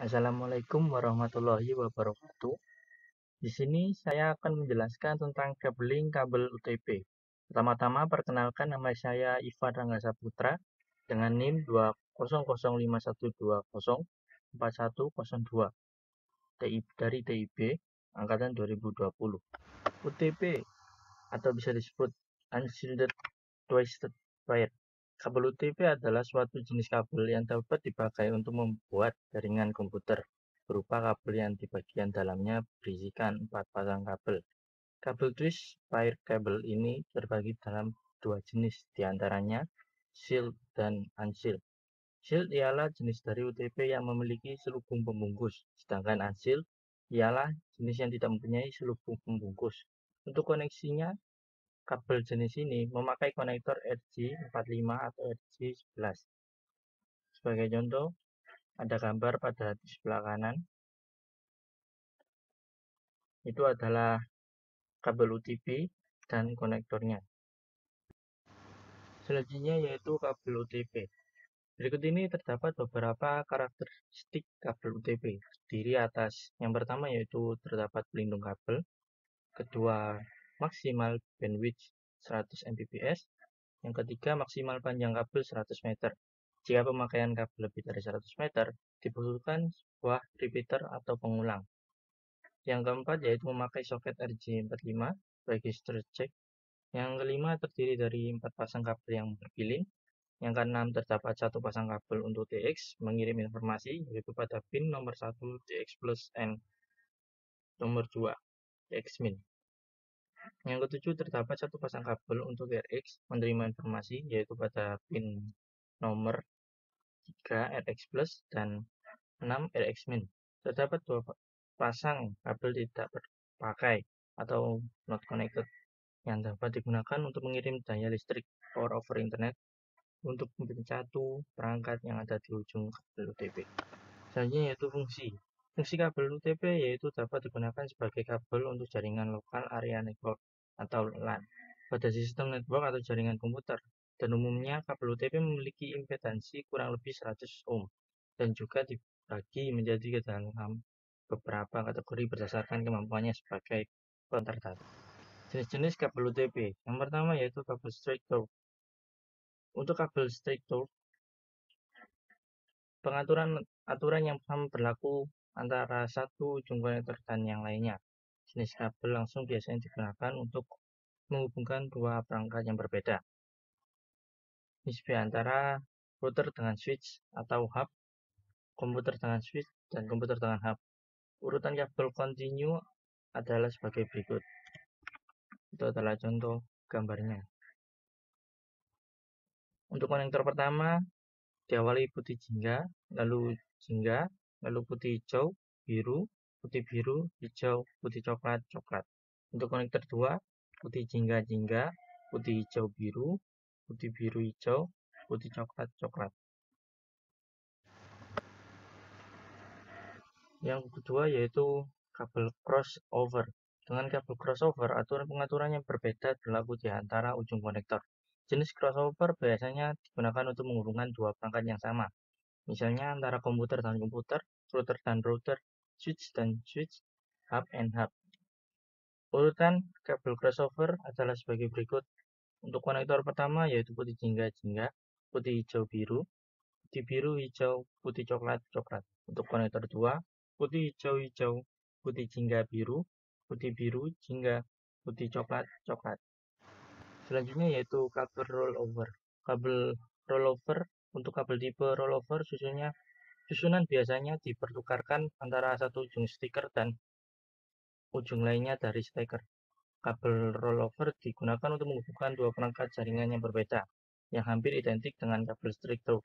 Assalamualaikum warahmatullahi wabarakatuh. Di sini saya akan menjelaskan tentang cabling kabel UTP. Pertama-tama perkenalkan, nama saya Ivan Rangga Saputra dengan NIM 20051204102 dari TIB angkatan 2020. UTP atau bisa disebut Unshielded Twisted Wire. Kabel UTP adalah suatu jenis kabel yang dapat dipakai untuk membuat jaringan komputer, berupa kabel yang di bagian dalamnya berisikan 4 pasang kabel. Kabel twist wire kabel ini terbagi dalam dua jenis, diantaranya shielded dan unshielded. Shielded ialah jenis dari UTP yang memiliki selubung pembungkus, sedangkan unshielded ialah jenis yang tidak mempunyai selubung pembungkus. Untuk koneksinya, kabel jenis ini memakai konektor RJ45 atau RJ11. Sebagai contoh, ada gambar pada di sebelah kanan. Itu adalah kabel UTP dan konektornya. Selanjutnya yaitu kabel UTP. Berikut ini terdapat beberapa karakteristik kabel UTP. Terdiri atas yang pertama yaitu terdapat pelindung kabel, kedua maksimal bandwidth 100 Mbps, yang ketiga maksimal panjang kabel 100 meter. Jika pemakaian kabel lebih dari 100 meter, dibutuhkan sebuah repeater atau pengulang. Yang keempat yaitu memakai soket RJ45 register check. Yang kelima terdiri dari 4 pasang kabel yang bergiling. Yang keenam terdapat satu pasang kabel untuk TX mengirim informasi, yaitu pada pin nomor 1 TX plus N nomor 2 TX min. Yang ketujuh terdapat satu pasang kabel untuk RX menerima informasi, yaitu pada pin nomor 3 RX plus dan 6 RX min. Terdapat dua pasang kabel tidak terpakai atau not connected yang dapat digunakan untuk mengirim daya listrik power over internet untuk satu perangkat yang ada di ujung kabel UTP. Selanjutnya yaitu fungsi. Fungsi kabel UTP yaitu dapat digunakan sebagai kabel untuk jaringan lokal area network atau LAN pada sistem network atau jaringan komputer. Dan umumnya kabel UTP memiliki impedansi kurang lebih 100 ohm dan juga dibagi menjadi ke dalam beberapa kategori berdasarkan kemampuannya sebagai konter data. Jenis-jenis kabel UTP. Yang pertama yaitu kabel straight through. Untuk kabel straight through, aturan yang sama berlaku antara satu ujung konektor dan yang lainnya. Jenis kabel langsung biasanya digunakan untuk menghubungkan dua perangkat yang berbeda. Nisbah antara router dengan switch atau hub, komputer dengan switch, dan komputer dengan hub. Urutan kabel kontinu adalah sebagai berikut. Itu adalah contoh gambarnya. Untuk konektor pertama diawali putih jingga, lalu jingga, lalu putih hijau, biru, putih biru, hijau, putih coklat, coklat. Untuk konektor 2, putih jingga, jingga, putih hijau, biru, putih biru, hijau, putih coklat, coklat. Yang kedua yaitu kabel crossover. Dengan kabel crossover, aturan-pengaturan yang berbeda berlaku di antara ujung konektor. Jenis crossover biasanya digunakan untuk menghubungkan dua perangkat yang sama. Misalnya antara komputer dan komputer, router dan router, switch dan switch, hub and hub. Urutan kabel crossover adalah sebagai berikut. Untuk konektor pertama yaitu putih jingga-jingga, putih hijau biru, putih biru hijau, putih coklat coklat. Untuk konektor 2, putih hijau hijau, putih jingga biru, putih biru jingga, putih coklat coklat. Selanjutnya yaitu kabel rollover. Kabel rollover, untuk kabel tipe rollover susunan biasanya dipertukarkan antara satu ujung steker dan ujung lainnya dari steker. Kabel rollover digunakan untuk menghubungkan dua perangkat jaringan yang berbeda, yang hampir identik dengan kabel straight through.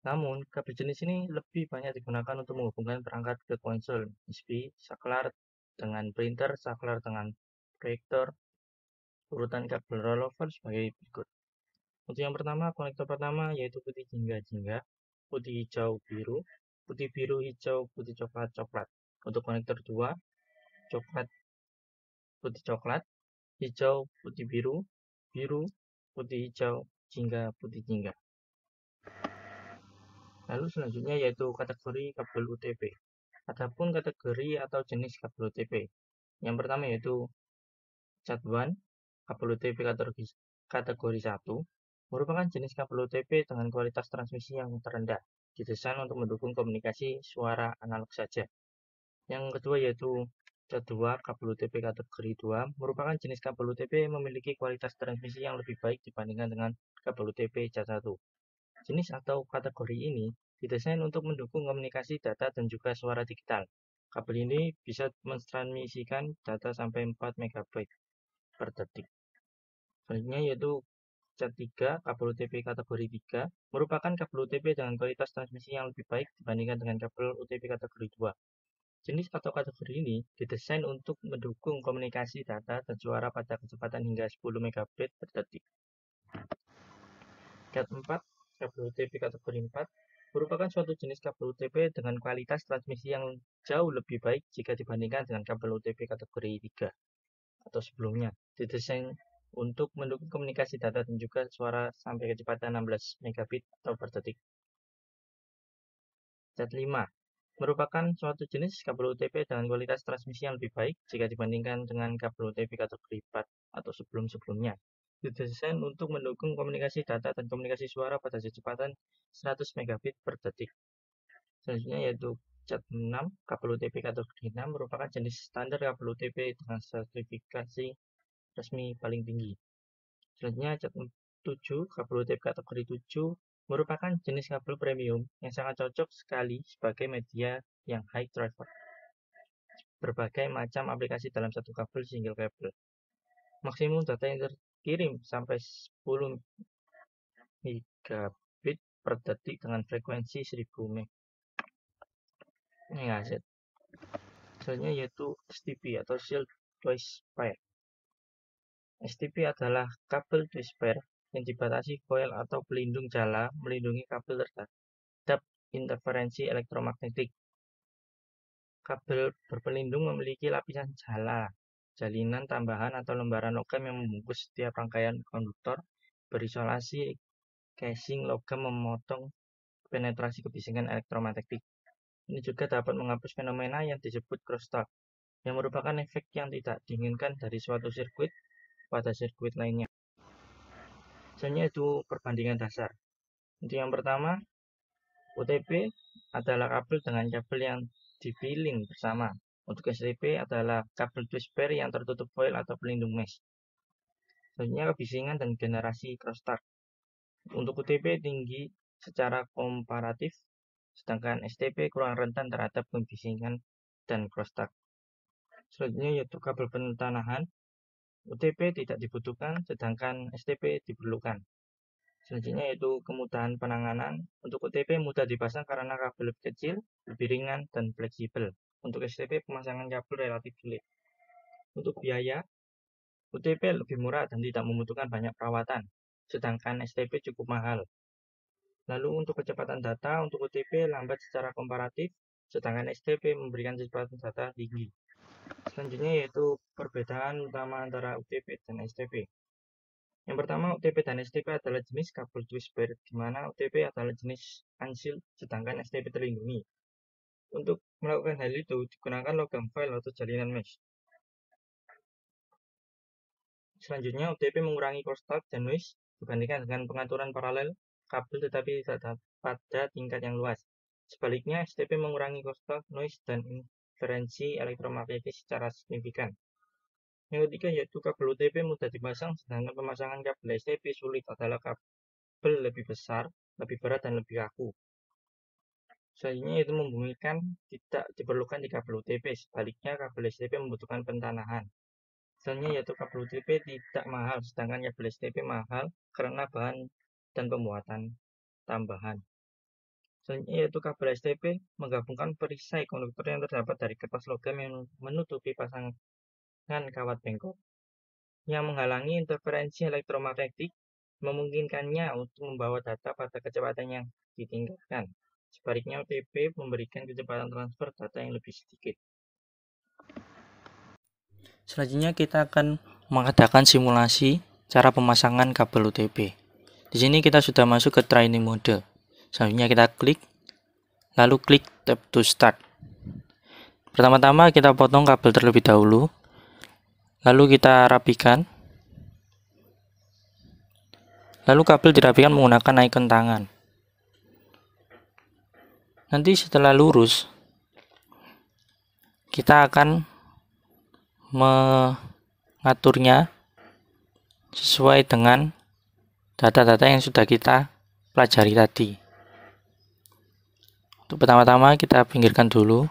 Namun, kabel jenis ini lebih banyak digunakan untuk menghubungkan perangkat ke konsol, USB, saklar dengan printer, saklar dengan proyektor. Urutan kabel rollover sebagai berikut. Untuk yang pertama, konektor pertama yaitu putih jingga-jingga, putih hijau biru, putih biru hijau, putih coklat coklat. Untuk konektor 2, coklat putih coklat, hijau putih biru, biru putih hijau, jingga putih jingga. Lalu selanjutnya yaitu kategori kabel UTP. Adapun kategori atau jenis kabel UTP. Yang pertama yaitu Cat1, kabel UTP kategori 1, merupakan jenis kabel UTP dengan kualitas transmisi yang terendah, didesain untuk mendukung komunikasi suara analog saja. Yang kedua yaitu Cat2, kabel UTP kategori 2, merupakan jenis kabel UTP yang memiliki kualitas transmisi yang lebih baik dibandingkan dengan kabel UTP Cat1. Jenis atau kategori ini didesain untuk mendukung komunikasi data dan juga suara digital. Kabel ini bisa mentransmisikan data sampai 4 MB per detik. Selanjutnya yaitu Cat3, kabel UTP kategori 3, merupakan kabel UTP dengan kualitas transmisi yang lebih baik dibandingkan dengan kabel UTP kategori 2. Jenis atau kategori ini didesain untuk mendukung komunikasi data dan suara pada kecepatan hingga 10 MB per detik. Cat4, kabel UTP kategori 4, merupakan suatu jenis kabel UTP dengan kualitas transmisi yang jauh lebih baik jika dibandingkan dengan kabel UTP kategori 3 atau sebelumnya. Didesain untuk mendukung komunikasi data dan juga suara sampai kecepatan 16 megabit atau per detik. Cat5 merupakan suatu jenis kabel UTP dengan kualitas transmisi yang lebih baik jika dibandingkan dengan kabel UTP kategori 4 atau sebelum-sebelumnya. Didesain untuk mendukung komunikasi data dan komunikasi suara pada kecepatan 100 megabit per detik. Selanjutnya yaitu Cat6, kabel UTP kategori 6 merupakan jenis standar kabel UTP dengan sertifikasi resmi paling tinggi. Selanjutnya Cat7, kabel UTP kategori 7 merupakan jenis kabel premium yang sangat cocok sekali sebagai media yang high traffic. Berbagai macam aplikasi dalam satu kabel single kabel. Maksimum data yang terkirim sampai 10 megabit per detik dengan frekuensi 1000 MHz. Selanjutnya yaitu STP atau Shield Twice Pair. STP adalah kabel twice pair yang dibatasi foil atau pelindung jala melindungi kabel terhadap interferensi elektromagnetik. Kabel berpelindung memiliki lapisan jala, jalinan tambahan atau lembaran logam yang membungkus setiap rangkaian konduktor berisolasi casing logam memotong penetrasi kebisingan elektromagnetik. Ini juga dapat menghapus fenomena yang disebut crosstalk, yang merupakan efek yang tidak diinginkan dari suatu sirkuit pada sirkuit lainnya. Selanjutnya itu perbandingan dasar. Untuk yang pertama, UTP adalah kabel dengan kabel yang dipilih bersama. Untuk STP adalah kabel twist pair yang tertutup foil atau pelindung mesh. Selanjutnya kebisingan dan generasi crosstalk. Untuk UTP tinggi secara komparatif, sedangkan STP kurang rentan terhadap kebisingan dan crosstalk. Selanjutnya yaitu kabel pentanahan. UTP tidak dibutuhkan, sedangkan STP diperlukan. Selanjutnya yaitu kemudahan penanganan. Untuk UTP mudah dipasang karena kabel lebih kecil, lebih ringan, dan fleksibel. Untuk STP pemasangan kabel relatif sulit. Untuk biaya, UTP lebih murah dan tidak membutuhkan banyak perawatan, sedangkan STP cukup mahal. Lalu untuk kecepatan data, untuk UTP lambat secara komparatif, sedangkan STP memberikan kecepatan data tinggi. Selanjutnya yaitu perbedaan utama antara UTP dan STP. Yang pertama, UTP dan STP adalah jenis kabel twist pair, di mana UTP adalah jenis unshielded, sedangkan STP terlindungi. Untuk melakukan hal itu, digunakan logam foil atau jalinan mesh. Selanjutnya, UTP mengurangi crosstalk dan noise dibandingkan dengan pengaturan paralel kabel tetapi tidak pada tingkat yang luas. Sebaliknya, STP mengurangi crosstalk, noise, dan interferensi elektromagnetik secara signifikan. Yang ketiga yaitu kabel UTP mudah dipasang, sedangkan pemasangan kabel STP sulit adalah kabel lebih besar, lebih berat, dan lebih kaku. Selanjutnya yaitu membunyikan tidak diperlukan di kabel UTP, sebaliknya kabel STP membutuhkan pentanahan. Selanjutnya yaitu kabel UTP tidak mahal, sedangkan kabel STP mahal karena bahan dan pembuatan tambahan. Selanjutnya yaitu kabel STP menggabungkan perisai konduktor yang terdapat dari kertas logam yang menutupi pasangan kawat bengkok yang menghalangi interferensi elektromagnetik, memungkinkannya untuk membawa data pada kecepatan yang ditingkatkan. Sebaliknya, UTP memberikan kecepatan transfer data yang lebih sedikit. Selanjutnya kita akan mengadakan simulasi cara pemasangan kabel UTP. Di sini kita sudah masuk ke training mode. Selanjutnya kita klik lalu klik tab to start. Pertama-tama kita potong kabel terlebih dahulu, lalu kita rapikan. Lalu kabel dirapikan menggunakan icon tangan. Nanti setelah lurus, kita akan mengaturnya sesuai dengan data-data yang sudah kita pelajari tadi. Untuk pertama-tama kita pinggirkan dulu,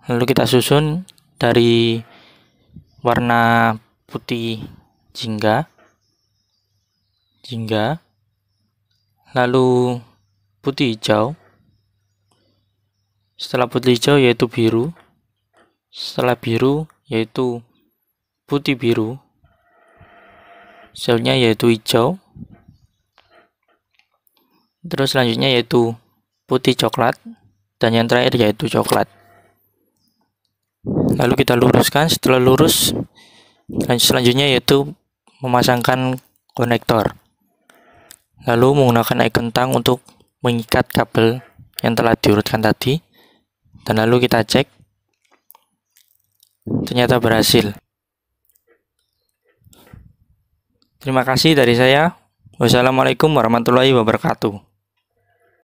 lalu kita susun dari warna putih jingga, lalu putih hijau, setelah putih hijau yaitu biru, setelah biru yaitu putih biru, selanjutnya yaitu hijau, terus selanjutnya yaitu putih coklat, dan yang terakhir yaitu coklat. Lalu kita luruskan. Setelah lurus, selanjutnya yaitu memasangkan konektor, lalu menggunakan icon tang untuk mengikat kabel yang telah diurutkan tadi, dan lalu kita cek, ternyata berhasil. Terima kasih dari saya. Wassalamualaikum warahmatullahi wabarakatuh.